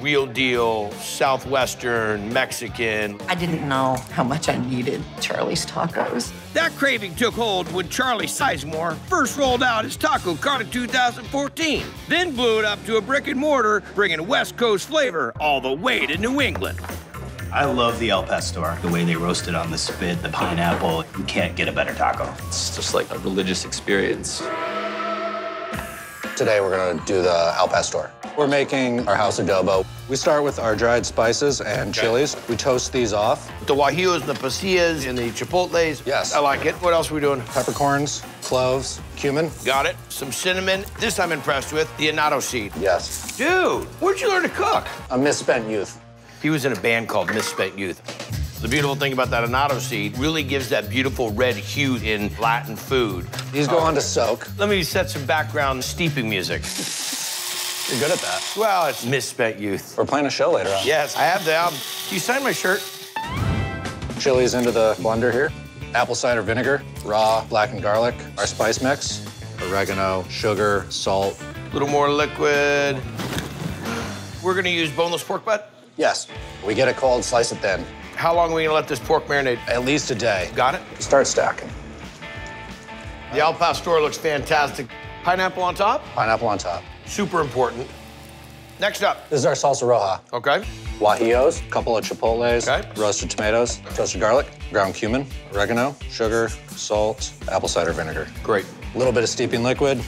real deal, Southwestern, Mexican. I didn't know how much I needed Charlie's tacos. That craving took hold when Charlie Sizemore first rolled out his taco cart in 2014, then blew it up to a brick and mortar, bringing West Coast flavor all the way to New England. I love the El Pastor, the way they roast it on the spit, the pineapple. You can't get a better taco. It's just like a religious experience. Today we're gonna do the Al Pastor. We're making our house adobo. We start with our dried spices and chilies. We toast these off. The guajillos and the pasillas and the chipotles. Yes. I like it. What else are we doing? Peppercorns, cloves, cumin. Got it. Some cinnamon. This I'm impressed with, the annatto seed. Yes. Dude, where'd you learn to cook? A misspent youth. He was in a band called Misspent Youth. The beautiful thing about that annatto seed really gives that beautiful red hue in Latin food. These go on to soak. Let me set some background steeping music. You're good at that. Well, it's Misspent Youth. We're playing a show later on. Yes, I have the album. Can you sign my shirt? Chilies into the blender here. Apple cider vinegar, raw blackened garlic, our spice mix, oregano, sugar, salt. A little more liquid. We're gonna use boneless pork butt. Yes. We get it cold, slice it thin. How long are we gonna let this pork marinate? At least a day. Got it? Start stacking. The Al Pastor looks fantastic. Pineapple on top? Pineapple on top. Super important. Next up. This is our salsa roja. Okay. Guajillos, a couple of chipotles, Okay. roasted tomatoes, toasted garlic, ground cumin, oregano, sugar, salt, apple cider vinegar. Great. A little bit of steeping liquid.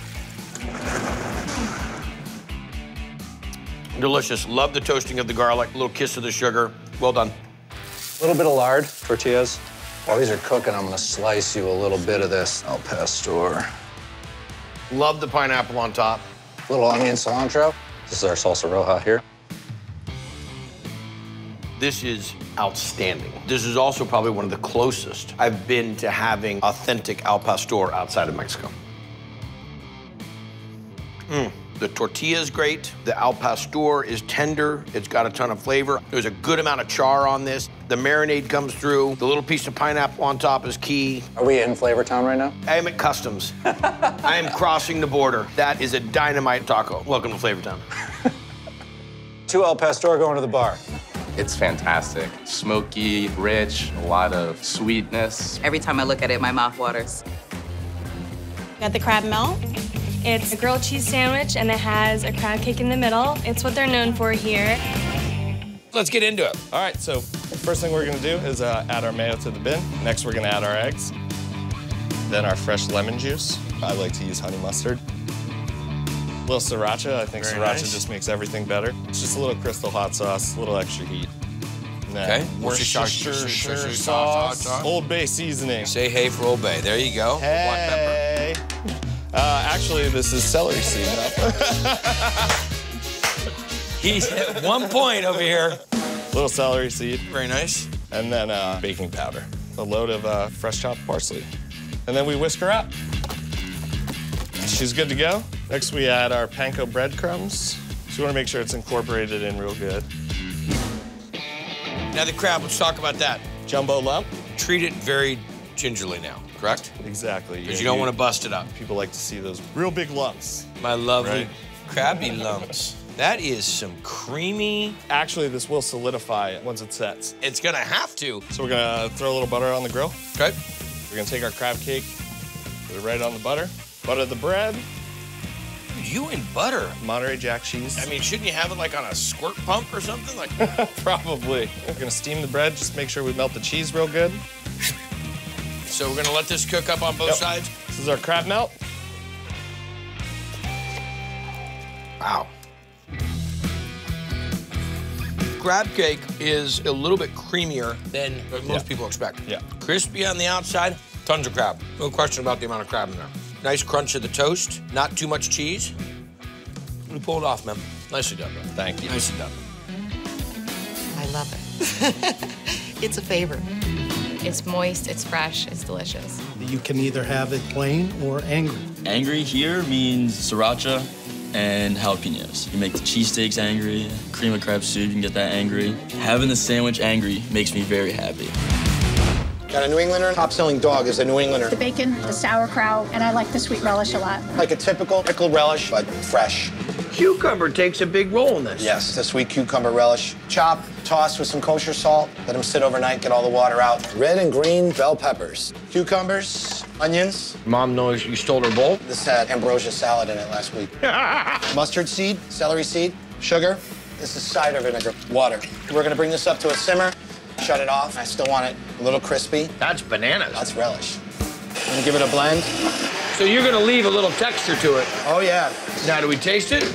Delicious. Love the toasting of the garlic. A little kiss of the sugar. Well done. A little bit of lard, tortillas. While these are cooking, I'm gonna slice you a little bit of this Al Pastor. Love the pineapple on top. A little onion cilantro. This is our salsa roja here. This is outstanding. This is also probably one of the closest I've been to having authentic Al Pastor outside of Mexico. The tortilla is great. The Al Pastor is tender. It's got a ton of flavor. There's a good amount of char on this. The marinade comes through. The little piece of pineapple on top is key. Are we in Flavor Town right now? I am at Customs. I am crossing the border. That is a dynamite taco. Welcome to Flavor Town. 2 Al Pastor going to the bar. It's fantastic. Smoky, rich, a lot of sweetness. Every time I look at it, my mouth waters. Got the crab melt. It's a grilled cheese sandwich, and it has a crab cake in the middle. It's what they're known for here. Let's get into it. All right, so first thing we're gonna do is add our mayo to the bin. Next, we're gonna add our eggs. Then our fresh lemon juice. I like to use honey mustard. A little sriracha. I think Very sriracha nice. just makes everything better. It's just a little crystal hot sauce, a little extra heat. Okay. Worcestershire sauce. Old Bay seasoning. Say hey for Old Bay. There you go. Black pepper. Hey. Actually, this is celery seed. He's at 1 point over here. Little celery seed. Very nice. And then baking powder. A load of fresh chopped parsley. And then we whisk her up. She's good to go. Next, we add our panko breadcrumbs. So you want to make sure it's incorporated in real good. Now the crab, let's talk about that. Jumbo lump. Treat it very gingerly now, correct? Exactly. Because you don't want to bust it up. People like to see those real big lumps. My lovely Right. crabby lumps. That is some creamy. Actually, this will solidify once it sets. It's gonna have to. So we're gonna throw a little butter on the grill. Okay. We're gonna take our crab cake, put it right on the butter. Butter the bread. You and butter. Monterey Jack cheese. I mean, shouldn't you have it like on a squirt pump or something? Like, Probably. We're gonna steam the bread, just make sure we melt the cheese real good. so we're gonna let this cook up on both sides? This is our crab melt. Wow. Crab cake is a little bit creamier than most people expect. Yeah. Crispy on the outside, tons of crab. No question about the amount of crab in there. Nice crunch of the toast, not too much cheese. You pulled it off, man. Nicely done, man. Thank you. Nicely done. I love it. It's a favorite. It's moist, it's fresh, it's delicious. You can either have it plain or angry. Angry here means sriracha and jalapenos. You make the cheesesteaks angry, cream of crab soup, you can get that angry. Having the sandwich angry makes me very happy. Got a New Englander. Top-selling dog is a New Englander. The bacon, the sauerkraut, and I like the sweet relish a lot. Like a typical pickled relish, but fresh. cucumber takes a big role in this. Yes, the sweet cucumber relish. Chop, toss with some kosher salt. Let them sit overnight, get all the water out. Red and green bell peppers. Cucumbers, onions. Mom knows you stole her bowl. This had ambrosia salad in it last week. Mustard seed, celery seed, sugar. This is cider vinegar, water. We're gonna bring this up to a simmer, shut it off. I still want it a little crispy. That's bananas. That's relish. I'm gonna give it a blend. So you're gonna leave a little texture to it. Oh, yeah. Now, do we taste it?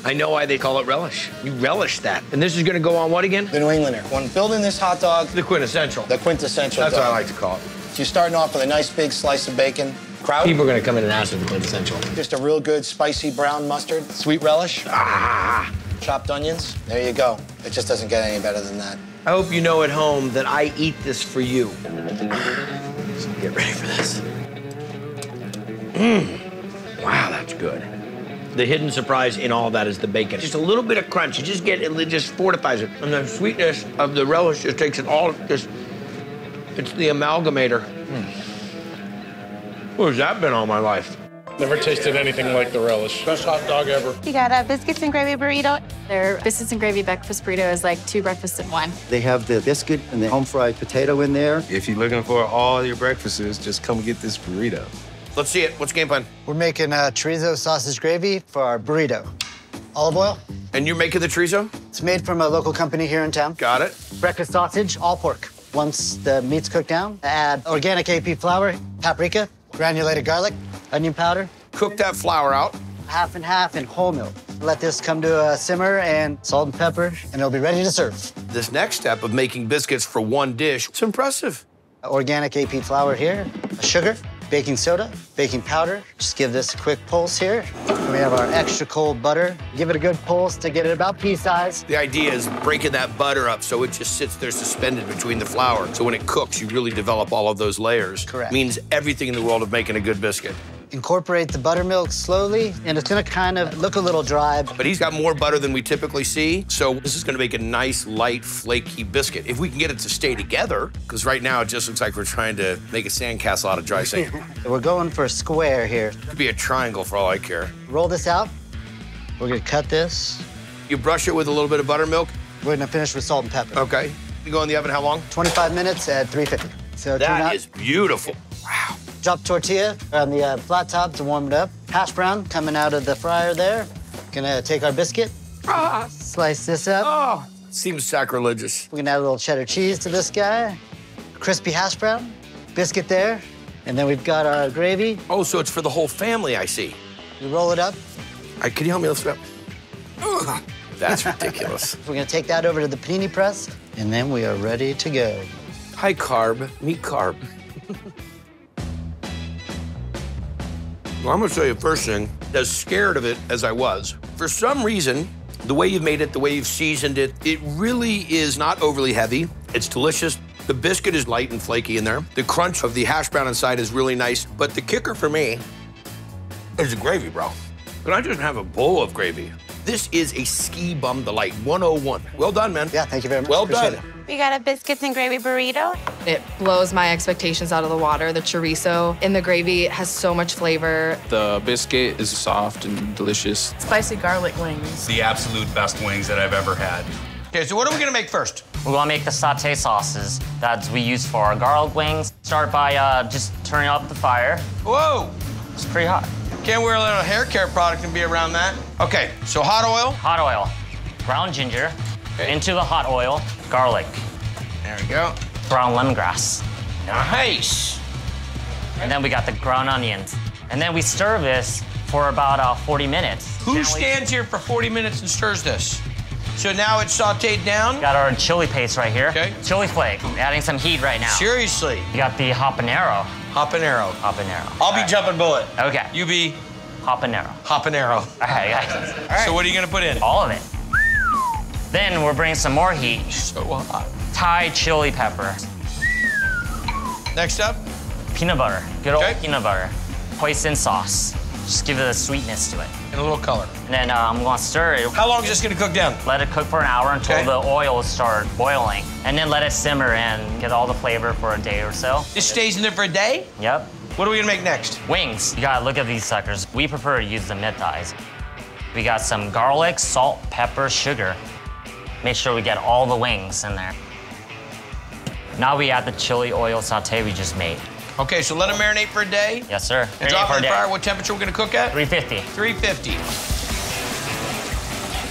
I know why they call it relish. You relish that. And this is gonna go on what again? The New Englander. When building this hot dog, The quintessential. the quintessential That's dog. what I like to call it. You're starting off with a nice big slice of bacon. Kraut. People are gonna come in and ask for the quintessential. Just a real good spicy brown mustard. Sweet relish. Ah! Chopped onions. There you go. It just doesn't get any better than that. I hope you know at home that I eat this for you. So get ready for this. Wow, that's good. The hidden surprise in all that is the bacon. Just a little bit of crunch. You just get it just fortifies it. And the sweetness of the relish just takes it all, it's the amalgamator. Where's that been all my life? Never tasted anything like the relish. Best hot dog ever. You got a biscuits and gravy burrito. Their biscuits and gravy breakfast burrito is like 2 breakfasts in one. They have the biscuit and the home-fried potato in there. If you're looking for all your breakfasts, just come get this burrito. Let's see it. What's game plan? We're making chorizo sausage gravy for our burrito. Olive oil. And you're making the chorizo? It's made from a local company here in town. Got it. Breakfast sausage, all pork. Once the meat's cooked down, add organic AP flour, paprika, granulated garlic, onion powder. Cook that flour out. Half and half in whole milk. Let this come to a simmer and salt and pepper, and it'll be ready to serve. This next step of making biscuits for one dish, it's impressive. Organic AP flour here, sugar, baking soda, baking powder. Just give this a quick pulse here. We have our extra cold butter. Give it a good pulse to get it about pea size. The idea is breaking that butter up so it just sits there suspended between the flour. So when it cooks, you really develop all of those layers. Correct. Means everything in the world of making a good biscuit. Incorporate the buttermilk slowly, and it's gonna kind of look a little dry. But he's got more butter than we typically see, so this is gonna make a nice, light, flaky biscuit. If we can get it to stay together, because right now it just looks like we're trying to make a sandcastle out of dry sand. We're going for a square here. Could be a triangle for all I care. Roll this out. We're gonna cut this. You brush it with a little bit of buttermilk? We're gonna finish with salt and pepper. Okay. You go in the oven how long? 25 minutes at 350. So that is beautiful. Wow. Drop tortilla on the flat top to warm it up. Hash brown coming out of the fryer there. Gonna take our biscuit, slice this up. Oh, seems sacrilegious. We're gonna add a little cheddar cheese to this guy. Crispy hash brown, biscuit there. And then we've got our gravy. Oh, so it's for the whole family, I see. We roll it up. Can you help me lift it up? Ugh, that's ridiculous. We're gonna take that over to the panini press, and then we are ready to go. High carb, meat carb. Well, I'm gonna tell you first thing, as scared of it as I was, for some reason, the way you've made it, the way you've seasoned it, it really is not overly heavy. It's delicious. The biscuit is light and flaky in there. The crunch of the hash brown inside is really nice. But the kicker for me is the gravy, bro. Can I just have a bowl of gravy? This is a ski bum delight, 101. Well done, man. Yeah, thank you very much. Well Appreciate done. We got a biscuits and gravy burrito. It blows my expectations out of the water. The chorizo in the gravy has so much flavor. The biscuit is soft and delicious. Spicy garlic wings. The absolute best wings that I've ever had. Okay, so what are we gonna make first? We're gonna make the sauté sauces that we use for our garlic wings. Start by just turning up the fire. Whoa! It's pretty hot. Can't wear a little hair care product and be around that. Okay, so hot oil. Hot oil. Ground ginger. Okay. Into the hot oil. Garlic. There we go. Brown lemongrass. Nice. And then we got the ground onions. And then we stir this for about 40 minutes. Who stands here for 40 minutes and stirs this? So now it's sauteed down? Got our chili paste right here. Okay. Chili flake. Adding some heat right now. Seriously? You got the habanero. Habanero. Habanero. I'll be jumping bullet. Okay. You be? Habanero. Habanero. All right, guys. All right. So what are you gonna put in? All of it. Then we're bringing some more heat. So hot. Thai chili pepper. Next up? Peanut butter. Good old peanut butter. Hoisin sauce. Just give it a sweetness to it. And a little color. And then I'm gonna stir it. How long is this gonna cook down? Let it cook for an hour until the oil starts boiling. And then let it simmer and get all the flavor for a day or so. This stays in there for a day? Yep. What are we gonna make next? Wings. You gotta look at these suckers. We prefer to use the mid thighs. We got some garlic, salt, pepper, sugar. Make sure we get all the wings in there. Now we add the chili oil saute we just made. Okay, so let them marinate for a day? Yes, sir. And drop it in the fryer. What temperature we're gonna cook at? 350. 350.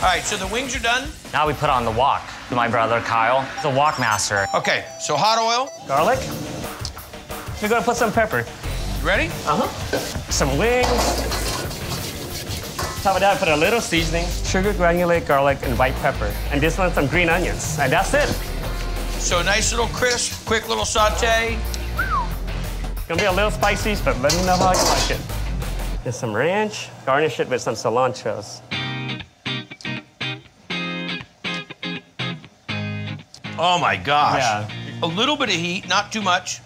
All right, so the wings are done. Now we put on the wok. My brother, Kyle, the wok master. Okay, so hot oil. Garlic. We're gonna put some pepper. You ready? Uh-huh. Some wings. Top of that, put a little seasoning, sugar, granulated garlic, and white pepper. And this one, some green onions. And that's it. So nice little crisp, quick little saute. Gonna be a little spicy, but let me know how you like it. There's some ranch. Garnish it with some cilantros. Oh my gosh. Yeah. A little bit of heat, not too much.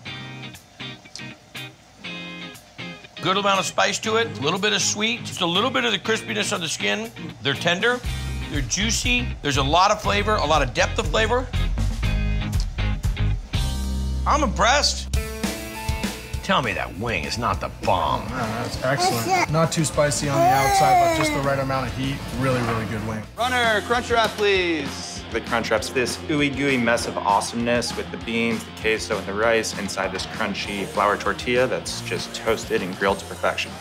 Good amount of spice to it, a little bit of sweet, just a little bit of the crispiness on the skin. They're tender, they're juicy, there's a lot of flavor, a lot of depth of flavor. I'm impressed. Tell me that wing is not the bomb. That's excellent. Not too spicy on the outside, but just the right amount of heat. Really, really good wing. Runner, Crunchwrap, please. The Crunchwrap's this ooey gooey mess of awesomeness with the beans, the queso, and the rice inside this crunchy flour tortilla that's just toasted and grilled to perfection.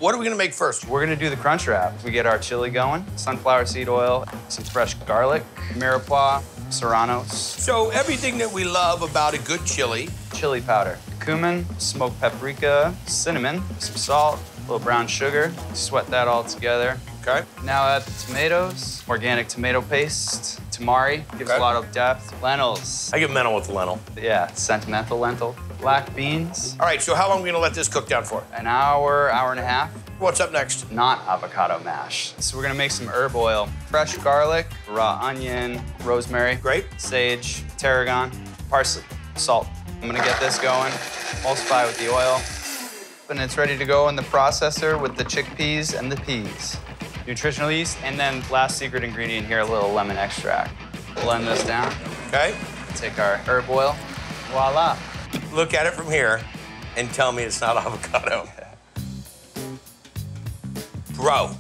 What are we gonna make first? We're gonna do the Crunchwrap. We get our chili going, sunflower seed oil, some fresh garlic, mirepoix, serranos. So everything that we love about a good chili. Chili powder, cumin, smoked paprika, cinnamon, some salt, a little brown sugar. Sweat that all together. Okay. Now add the tomatoes, organic tomato paste, tamari, gives a lot of depth. Lentils. I give mental with the lentil. Yeah, sentimental lentil. Black beans. All right, so how long are we gonna let this cook down for? An hour, hour and a half. What's up next? Not avocado mash. So we're gonna make some herb oil. Fresh garlic, raw onion, rosemary. Great. Sage, tarragon, parsley, salt. I'm gonna get this going, emulsify with the oil. And it's ready to go in the processor with the chickpeas and the peas. Nutritional yeast, and then last secret ingredient here, a little lemon extract. Blend this down. Okay. Take our herb oil, voila. Look at it from here and tell me it's not avocado. Bro,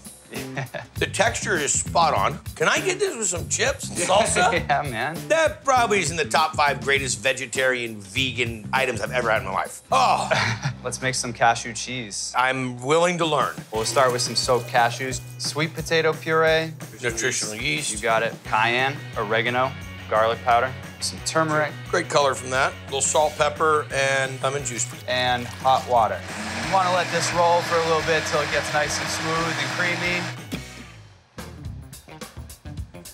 the texture is spot on. Can I get this with some chips and salsa? Yeah, man. That probably is in the top 5 greatest vegetarian, vegan items I've ever had in my life. Oh. Let's make some cashew cheese. I'm willing to learn. We'll start with some soaked cashews, sweet potato puree. Nutritional yeast. You got it. Cayenne, oregano, garlic powder, some turmeric. Great color from that. A little salt, pepper, and lemon juice. And hot water. You want to let this roll for a little bit till it gets nice and smooth and creamy.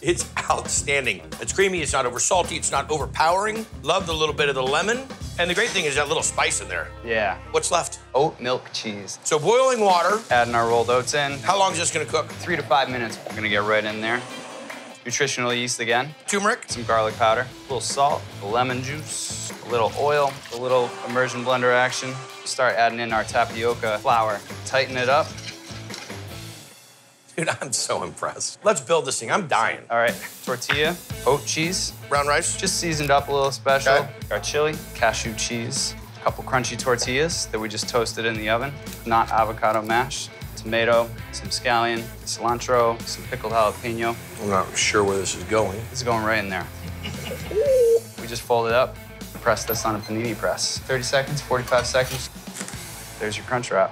It's outstanding. It's creamy, it's not over salty, it's not overpowering. Love the little bit of the lemon. And the great thing is that little spice in there. Yeah. What's left? Oat milk cheese. So boiling water. Adding our rolled oats in. How long is this gonna cook? 3 to 5 minutes. We're gonna get right in there. Nutritional yeast again. Turmeric. Some garlic powder. A little salt, a lemon juice, a little oil, a little immersion blender action. Start adding in our tapioca flour. Tighten it up. Dude, I'm so impressed. Let's build this thing. I'm dying. All right, tortilla, oat cheese. Brown rice. Just seasoned up a little special. Okay. Our chili, cashew cheese, a couple crunchy tortillas that we just toasted in the oven. Not avocado mash. Tomato, some scallion, cilantro, some pickled jalapeno. I'm not sure where this is going. It's going right in there. We just fold it up, press this on a panini press. 30 seconds, 45 seconds. There's your Crunchwrap.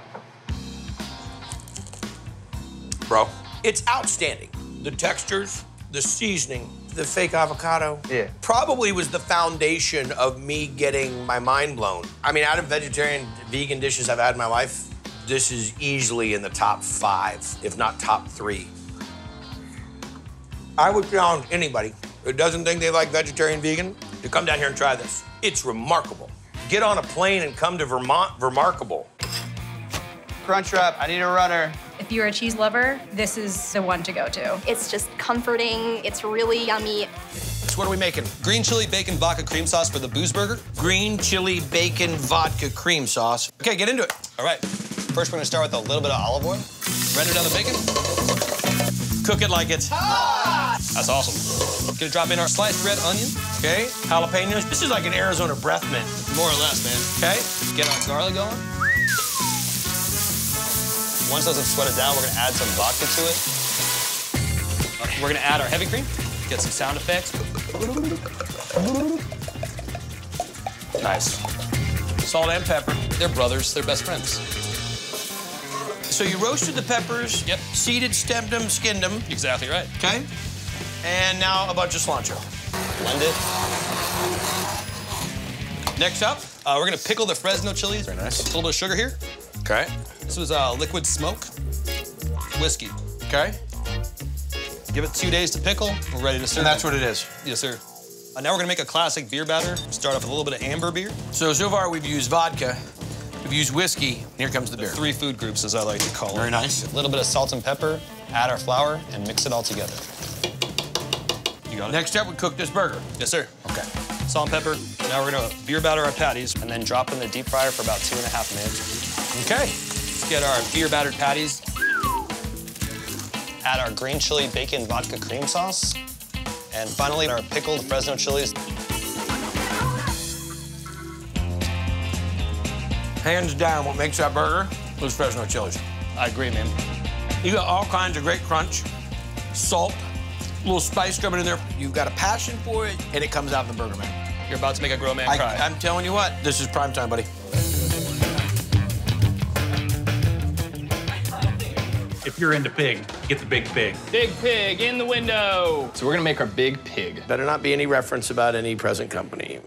Bro, it's outstanding. The textures, the seasoning, the fake avocado. Yeah. Probably was the foundation of me getting my mind blown. I mean, out of vegetarian, vegan dishes I've had in my life, this is easily in the top 5, if not top 3. I would challenge anybody who doesn't think they like vegetarian, vegan, to come down here and try this. It's remarkable. Get on a plane and come to Vermont, remarkable. Crunchwrap, I need a runner. If you're a cheese lover, this is the one to go to. It's just comforting. It's really yummy. So what are we making? Green chili bacon vodka cream sauce for the booze burger. Green chili bacon vodka cream sauce. Okay, get into it. All right. First, we're gonna start with a little bit of olive oil. Render down the bacon. Cook it like it's hot. That's awesome. Gonna drop in our sliced red onion. Okay, jalapenos. This is like an Arizona breath mint. More or less, man. Okay. Get our garlic going. Once those have sweated down, we're gonna add some vodka to it. Okay, we're gonna add our heavy cream, get some sound effects. Nice. Salt and pepper. They're brothers, they're best friends. So you roasted the peppers, yep. Seeded, stemmed them, skinned them. Exactly right. Okay. And now a bunch of cilantro. Blend it. Next up, we're gonna pickle the Fresno chilies. Very nice. A little bit of sugar here. Okay. This was liquid smoke, whiskey. Okay. Give it 2 days to pickle. We're ready to serve. And that's what it is? Yes, sir. Now we're gonna make a classic beer batter. Start off with a little bit of amber beer. So far we've used vodka, we've used whiskey, and here comes the beer. 3 food groups, as I like to call it. Very nice. A little bit of salt and pepper, add our flour, and mix it all together. You got it? Next up, we cook this burger. Yes, sir. Okay. Salt and pepper. Now we're gonna beer batter our patties and then drop in the deep fryer for about 2.5 minutes. Okay. Let's get our beer battered patties. Add our green chili bacon vodka cream sauce. And finally, our pickled Fresno chilies. Hands down, what makes that burger? Those Fresno chilies. I agree, man. You got all kinds of great crunch, salt, a little spice coming in there. You've got a passion for it, and it comes out in the burger, man. You're about to make a grown man cry. I'm telling you what, this is prime time, buddy. If you're into pig, get the big pig. Big pig in the window. So we're gonna make our big pig. Better not be any reference about any present company.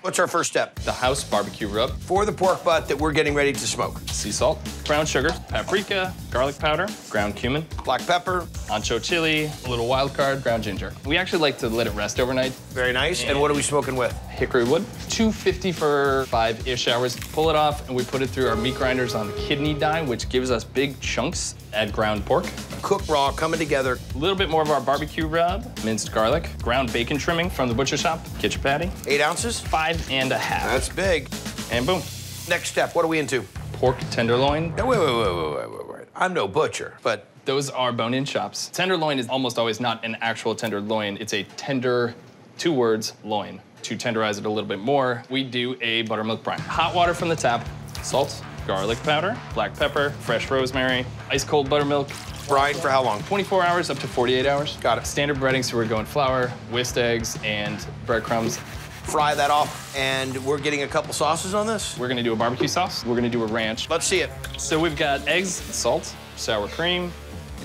What's our first step? The house barbecue rub. For the pork butt that we're getting ready to smoke. Sea salt, brown sugar, paprika, garlic powder, ground cumin, black pepper, ancho chili, a little wild card, ground ginger. We actually like to let it rest overnight. Very nice. And what are we smoking with? Hickory wood. 250 for 5-ish hours. Pull it off, and we put it through our meat grinders on the kidney die, which gives us big chunks. Add ground pork. Cook raw, coming together. A little bit more of our barbecue rub, minced garlic, ground bacon trimming from the butcher shop. Get your patty. 8 ounces? 5.5. That's big. And boom. Next step, what are we into? Pork tenderloin. No, wait. I'm no butcher, but... Those are bone-in chops. Tenderloin is almost always not an actual tenderloin. It's a tender, 2 words, loin. To tenderize it a little bit more, we do a buttermilk brine. Hot water from the tap, salt, garlic powder, black pepper, fresh rosemary, ice cold buttermilk. Brine for how long? 24 hours up to 48 hours. Got it. Standard breading, so we're going flour, whisked eggs, and breadcrumbs. Fry that off, and we're getting a couple sauces on this? We're gonna do a barbecue sauce. We're gonna do a ranch. Let's see it. So we've got eggs, salt, sour cream.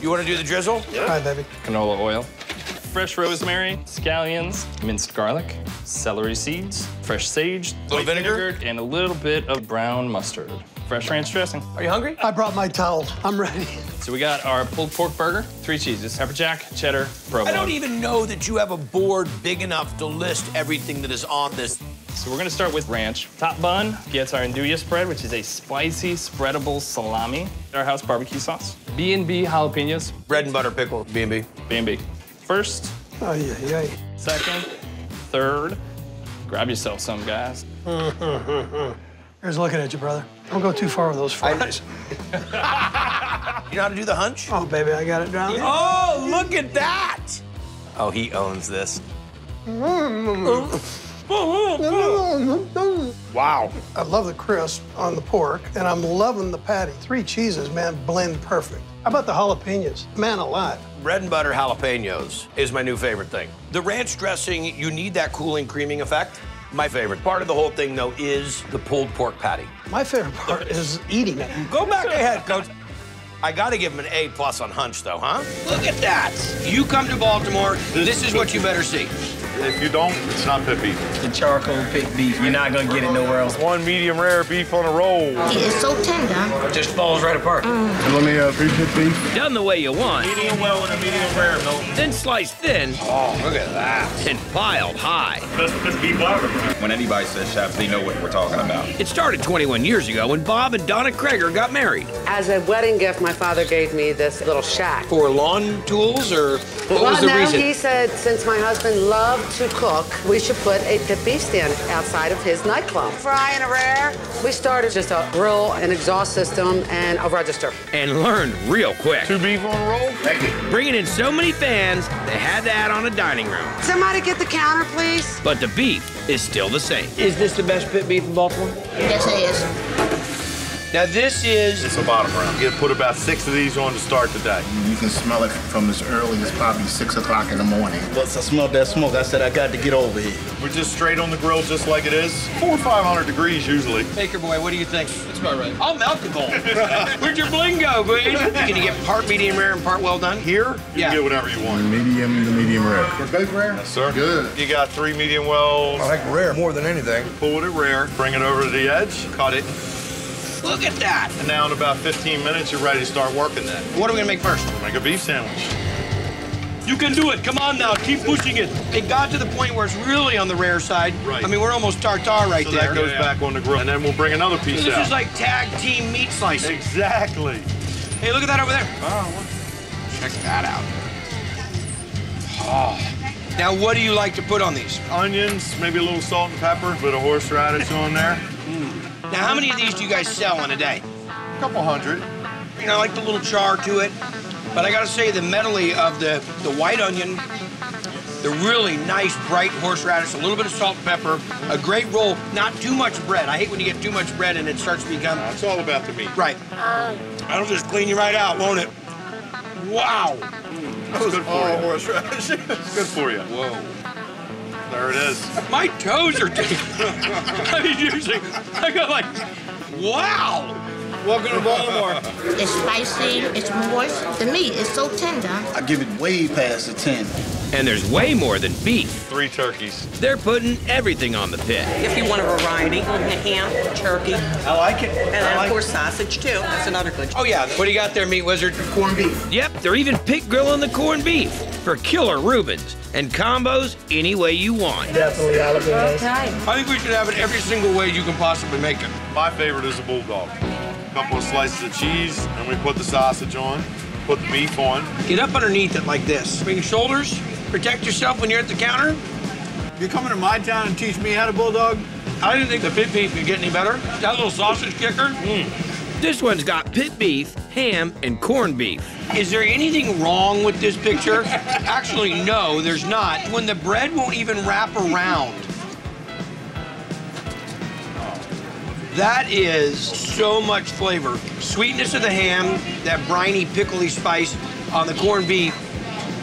You wanna do the drizzle? Yeah. Hi, baby. Canola oil. Fresh rosemary, scallions, minced garlic, celery seeds, fresh sage, little vinegar, and a little bit of brown mustard. Fresh ranch dressing. Are you hungry? I brought my towel. I'm ready. So we got our pulled pork burger, 3 cheeses, pepper jack, cheddar, provolone. I don't even know that you have a board big enough to list everything that is on this. So we're gonna start with ranch. Top bun gets our andouille spread, which is a spicy, spreadable salami. Our house barbecue sauce. B&B jalapenos. Bread and butter pickle, B&B. B&B. First. Oh, yeah. Second. Third. Grab yourself some, guys. Here's looking at you, brother. Don't go too far with those fries. You know how to do the hunch? Oh, baby, I got it down. Oh, look at that! Oh, he owns this. Wow. I love the crisp on the pork, and I'm loving the patty. 3 cheeses, man, blend perfect. How about the jalapenos? Man alive. Bread and butter jalapenos is my new favorite thing. The ranch dressing, you need that cooling, creaming effect. My favorite part of the whole thing, though, is the pulled pork patty. My favorite part is eating it. Go back ahead, Coach. I gotta give him an A+ on hunch, though, huh? Look at that. You come to Baltimore, this is what you better see. If you don't, it's not pit beef. The charcoal pit beef, you're not gonna get it nowhere else. 1 medium rare beef on a roll. It is so tender. It just falls right apart. So let me 3 pit beef. Done the way you want. Medium well and a medium rare, no. Then sliced thin. Oh, look at that. And piled high. Best beef ever. When anybody says chef, they know what we're talking about. It started 21 years ago when Bob and Donna Krager got married. As a wedding gift, my father gave me this little shack. For lawn tools, or what was the reason? He said, since my husband loved to cook, we should put a pit beef stand outside of his nightclub. Fry and a rare. We started just a grill, an exhaust system, and a register. And learned real quick. 2 beef on a roll? Thank you. Bringing in so many fans, they had to add on a dining room. Somebody get the counter, please. But the beef is still the same. Is this the best pit beef in Baltimore? Yes, it is. Now this is... It's a bottom round. You put about 6 of these on to start the day. You can smell it from as early as probably 6 o'clock in the morning. Once I smelled that smoke, I said I got to get over here. We're just straight on the grill just like it is. 400 or 500 degrees usually. Baker boy, what do you think? That's about right. I'll melt the bowl. Where'd your bling go, Gwen? Can you get part medium rare and part well done? Here, you can get whatever you want. Medium to medium rare. For both rare? Yes, sir. Good. You got 3 medium wells. I like rare more than anything. Pull it rare, bring it over to the edge, cut it. Look at that. And now in about 15 minutes, you're ready to start working that. What are we gonna make first? We'll make a beef sandwich. You can do it. Come on now. Keep pushing it. It got to the point where it's really on the rare side. Right. I mean, we're almost tartare right so there. that goes back on the grill. And then we'll bring another piece So this out. is like tag team meat slicing. Exactly. Hey, look at that over there. Oh, check that out. Oh. Now, what do you like to put on these? Onions, maybe a little salt and pepper, a bit of horseradish on there. Now, how many of these do you guys sell in a day? A couple hundred. You know, I like the little char to it. But I gotta say, the medley of the white onion, the really nice bright horseradish, a little bit of salt and pepper, a great roll, not too much bread. I hate when you get too much bread and it starts to become... It's all about the meat. Right. That'll just clean you right out, won't it? Wow. That's good for you. Horseradish. It's good for you. Whoa. There it is. My toes are tingling. I mean, usually, I go like, wow. Welcome to Baltimore. It's spicy, it's moist. The meat is so tender. I give it way past a 10. And there's way more than beef. 3 turkeys. They're putting everything on the pit. If you want a variety, ham, turkey. I like it. And then, of course, sausage, too. That's another good. Oh, yeah. What do you got there, Meat Wizard? Corned beef. Yep, they're even pit grilling the corned beef for killer Reubens and combos any way you want. Definitely jalapenos. I think we should have it every single way you can possibly make it. My favorite is a bulldog. A couple of slices of cheese, and we put the sausage on, put the beef on. Get up underneath it like this. Swing shoulders, protect yourself when you're at the counter. You're coming to my town and teach me how to bulldog? I didn't think the pit beef could get any better. That little sausage kicker. This one's got pit beef, ham, and corned beef. Is there anything wrong with this picture? Actually, no, there's not. When the bread won't even wrap around. That is so much flavor. Sweetness of the ham, that briny, pickly spice on the corned beef,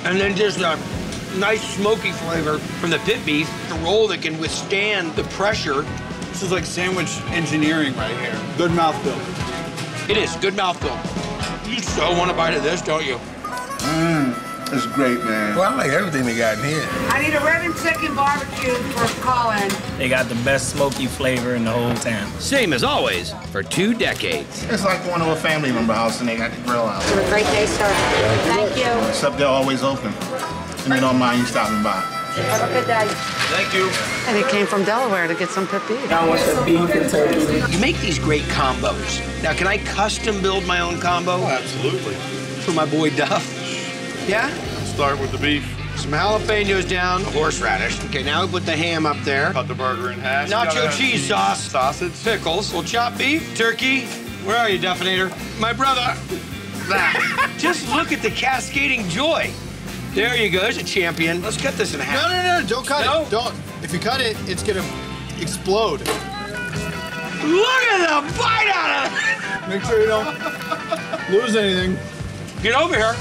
and then just a nice smoky flavor from the pit beef. A roll that can withstand the pressure. This is like sandwich engineering right here. Good mouthfeel. It is, good mouthfeel. You so want a bite of this, don't you? It's great, man. Well, I like everything they got in here. I need a ribbon chicken barbecue for Colin. They got the best smoky flavor in the whole town. Same as always, for 2 decades. It's like going to a family member house and they got the grill out. Have a great day, sir. Thank you. Except they're always open. And they don't mind you stopping by. Have a good day. Thank you. And he came from Delaware to get some pit beef. I want the beef and turkey. You make these great combos. Now, can I custom build my own combo? Oh, absolutely. For my boy Duff? Yeah? Start with the beef. Some jalapenos down, horseradish. Okay, now we put the ham up there. Cut the burger in half. Nacho cheese sauce. Sausage. Pickles. We'll chop beef, turkey. Where are you, Duffinator? My brother. That. Just look at the cascading joy. There you go, there's a champion. Let's cut this in half. No, don't cut it. Don't. If you cut it, it's gonna explode. Look at the bite out of it. Make sure you don't lose anything. Get over here.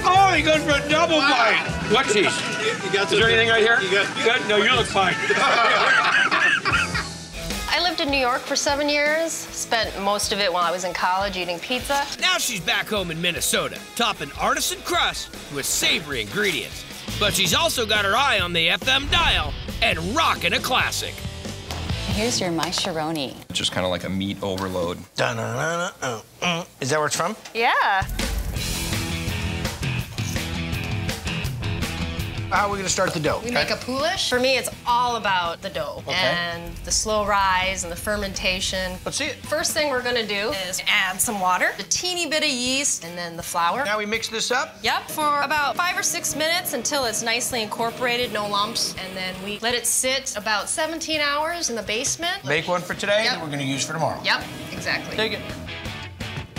Oh, he goes for a double bite. What's these? Is there anything right here? Good? No, you look fine. I lived in New York for 7 years, spent most of it while I was in college eating pizza. Now she's back home in Minnesota, topping artisan crust with savory ingredients. But she's also got her eye on the FM dial and rocking a classic. Here's your Macaroni. Just kind of like a meat overload. Is that where it's from? Yeah. How are we gonna start the dough? We make a poulish. For me, it's all about the dough and the slow rise and the fermentation. Let's see it. First thing we're gonna do is add some water, a teeny bit of yeast, and then the flour. Now we mix this up? Yep, for about 5 or 6 minutes until it's nicely incorporated, no lumps. And then we let it sit about 17 hours in the basement. Make one for today Yep. that we're gonna use for tomorrow. Yep, exactly. Take it.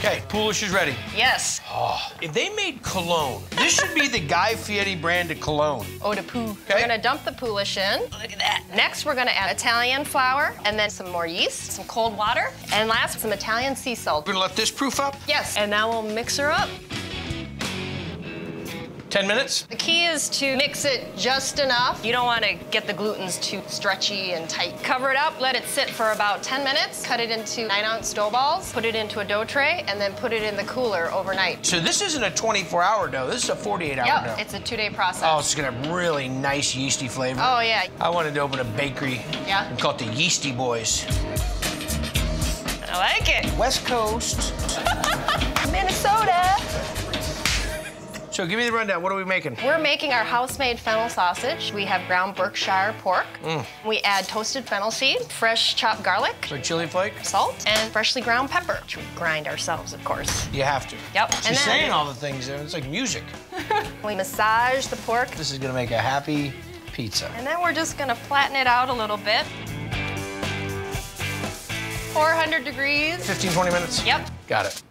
Okay, Polish is ready. Yes. Oh, if they made cologne, this should be the Guy Fieri brand of cologne. Eau de Pou. Okay. We're gonna dump the Polish in. Look at that. Next, we're gonna add Italian flour, and then some more yeast, some cold water, and last, some Italian sea salt. We're gonna let this proof up? Yes, and now we'll mix her up. 10 minutes? The key is to mix it just enough. You don't want to get the glutens too stretchy and tight. Cover it up, let it sit for about 10 minutes, cut it into 9-ounce dough balls, put it into a dough tray, and then put it in the cooler overnight. So this isn't a 24-hour dough, this is a 48-hour dough. Yep, it's a 2-day process. Oh, it's gonna have really nice yeasty flavor. Oh, yeah. I wanted to open a bakery. Yeah? And call it the Yeasty Boys. I like it. West Coast. Minnesota. So give me the rundown, what are we making? We're making our house-made fennel sausage. We have ground Berkshire pork. We add toasted fennel seed, fresh chopped garlic, Like chili flake? salt, and freshly ground pepper, which we grind ourselves, of course. You have to. Yep. She's saying all the things there, it's like music. We massage the pork. This is gonna make a happy pizza. And then we're just gonna flatten it out a little bit. 400 degrees. 15, 20 minutes? Yep. Got it.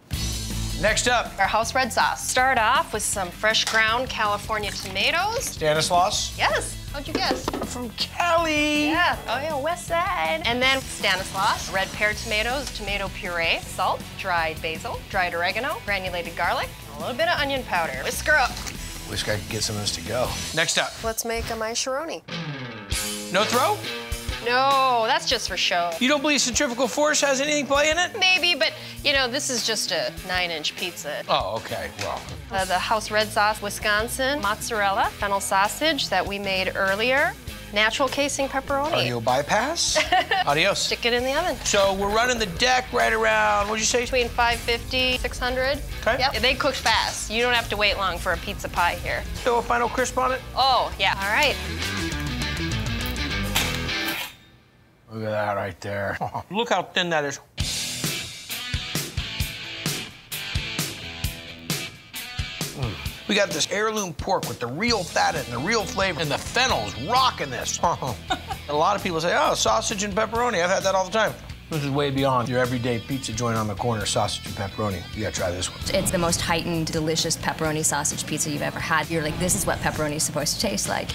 Next up. Our house red sauce. Start off with some fresh ground California tomatoes. Stanislaus? Yes. How'd you guess? From Cali. Yeah. Oh, yeah, west side. And then Stanislaus, red pear tomatoes, tomato puree, salt, dried basil, dried oregano, granulated garlic, and a little bit of onion powder. Whisk her up. Wish I could get some of this to go. Next up. Let's make a macaroni. No throw? No, that's just for show. You don't believe centrifugal force has anything play in it? Maybe, but you know, this is just a 9-inch pizza. Oh, okay, well. The house red sauce, Wisconsin, mozzarella, fennel sausage that we made earlier, natural casing pepperoni. Audio bypass? Adios. Stick it in the oven. So we're running the deck right around, what'd you say? Between 550, 600. Okay. Yep, they cook fast. You don't have to wait long for a pizza pie here. Still a final crisp on it? Oh, yeah, all right. Look at that right there. Look how thin that is. We got this heirloom pork with the real fat and the real flavor, and the fennel's rocking this. A lot of people say, oh, sausage and pepperoni. I've had that all the time. This is way beyond your everyday pizza joint on the corner, sausage and pepperoni. You gotta try this one. It's the most heightened, delicious pepperoni sausage pizza you've ever had. You're like, this is what pepperoni is supposed to taste like.